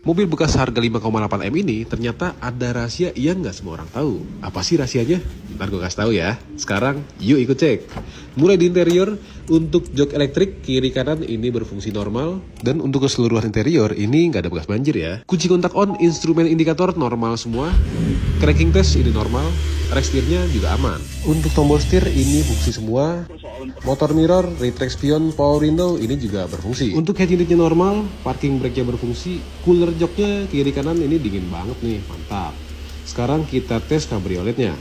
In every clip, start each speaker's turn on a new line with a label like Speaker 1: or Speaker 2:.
Speaker 1: Mobil bekas harga 5,8 M ini ternyata ada rahasia yang nggak semua orang tahu. Apa sih rahasianya? Ntar gue kasih tahu ya. Sekarang yuk ikut cek. Mulai di interior, untuk jok elektrik kiri kanan ini berfungsi normal. Dan untuk keseluruhan interior ini nggak ada bekas banjir ya. Kunci kontak on, instrumen indikator normal semua. Cranking test ini normal. Rack setirnya juga aman. Untuk tombol setir ini fungsi semua. Motor mirror, retract spion, power window ini juga berfungsi. Untuk head unitnya normal, parking brake-nya berfungsi, cooler joknya kiri kanan ini dingin banget nih, mantap. Sekarang kita tes kabrioletnya.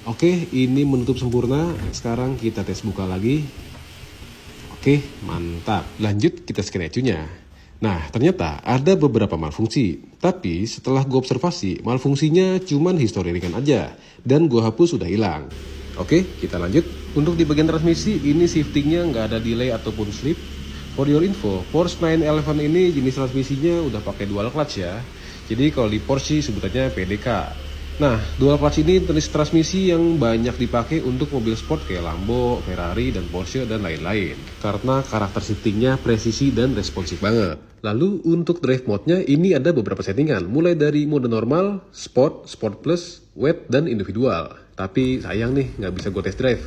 Speaker 1: Oke, ini menutup sempurna. Sekarang kita tes buka lagi. Oke, mantap. Lanjut kita scan ECU-nya. Nah, ternyata ada beberapa malfungsi. Tapi setelah gue observasi, malfungsinya cuman histori ringan aja. Dan gue hapus sudah hilang. Oke, kita lanjut. Untuk di bagian transmisi, ini shiftingnya nggak ada delay ataupun slip. For your info, Porsche 911 ini jenis transmisinya udah pakai dual clutch ya. Jadi kalau di Porsche sebutannya PDK. Nah, dual clutch ini jenis transmisi yang banyak dipakai untuk mobil sport kayak Lambo, Ferrari, dan Porsche, dan lain-lain. Karena karakter shiftingnya presisi dan responsif banget. Lalu untuk drive mode-nya ini ada beberapa settingan. Mulai dari mode normal, sport, sport plus, wet, dan individual. Tapi sayang nih, nggak bisa gue test drive.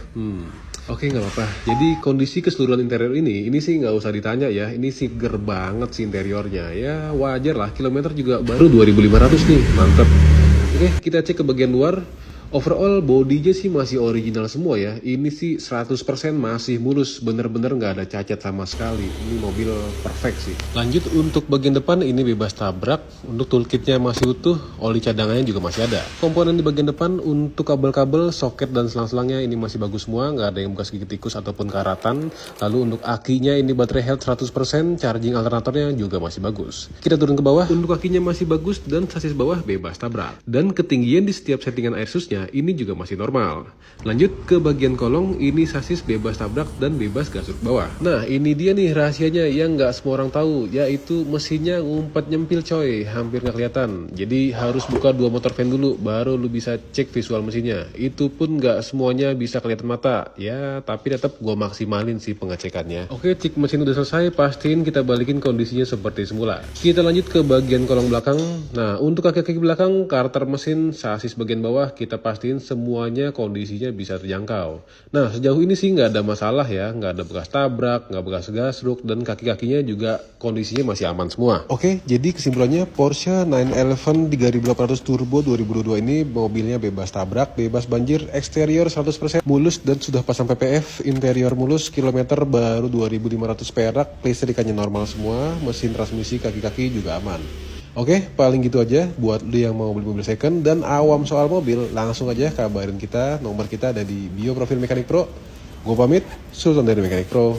Speaker 1: Oke, nggak apa-apa. Jadi kondisi keseluruhan interior ini sih nggak usah ditanya ya. Ini seger banget sih interiornya. Ya wajar lah, kilometer juga baru 2.500 nih, mantep. Oke, kita cek ke bagian luar. Overall bodinya sih masih original semua ya. Ini sih 100% masih mulus, bener-bener nggak ada cacat sama sekali. Ini mobil perfect sih. Lanjut untuk bagian depan ini bebas tabrak. Untuk toolkitnya masih utuh, oli cadangannya juga masih ada. Komponen di bagian depan untuk kabel-kabel, soket dan selang-selangnya ini masih bagus semua, nggak ada yang bekas gigit tikus ataupun karatan. Lalu untuk akinya ini baterai health 100%, charging alternatornya juga masih bagus. Kita turun ke bawah, untuk akinya masih bagus dan sasis bawah bebas tabrak. Dan ketinggian di setiap settingan air susnya ini juga masih normal. Lanjut ke bagian kolong, ini sasis bebas tabrak dan bebas gasuk bawah. Nah, ini dia nih rahasianya yang nggak semua orang tahu, yaitu mesinnya ngumpet nyempil coy, hampir nggak kelihatan. Jadi harus buka dua motor fan dulu, baru lu bisa cek visual mesinnya. Itu pun nggak semuanya bisa kelihatan mata, ya tapi tetap gua maksimalin sih pengecekannya. Oke, cek mesin udah selesai, pastiin kita balikin kondisinya seperti semula. Kita lanjut ke bagian kolong belakang. Nah, untuk kaki-kaki belakang, karter mesin, sasis bagian bawah, kita pastiin semuanya kondisinya bisa terjangkau. Nah, sejauh ini sih nggak ada masalah ya, nggak ada bekas tabrak, nggak bekas gasruk, dan kaki-kakinya juga kondisinya masih aman semua. Oke, jadi kesimpulannya Porsche 911 3800 Turbo 2022 ini mobilnya bebas tabrak, bebas banjir, eksterior 100% mulus dan sudah pasang PPF, interior mulus, kilometer baru 2.500 perak, listrikannya normal semua, mesin transmisi kaki-kaki juga aman. Oke, paling gitu aja buat lu yang mau beli mobil second dan awam soal mobil, langsung aja kabarin kita, nomor kita ada di bio profil Mekanik Pro. Gue pamit, Sultan dari Mekanik Pro.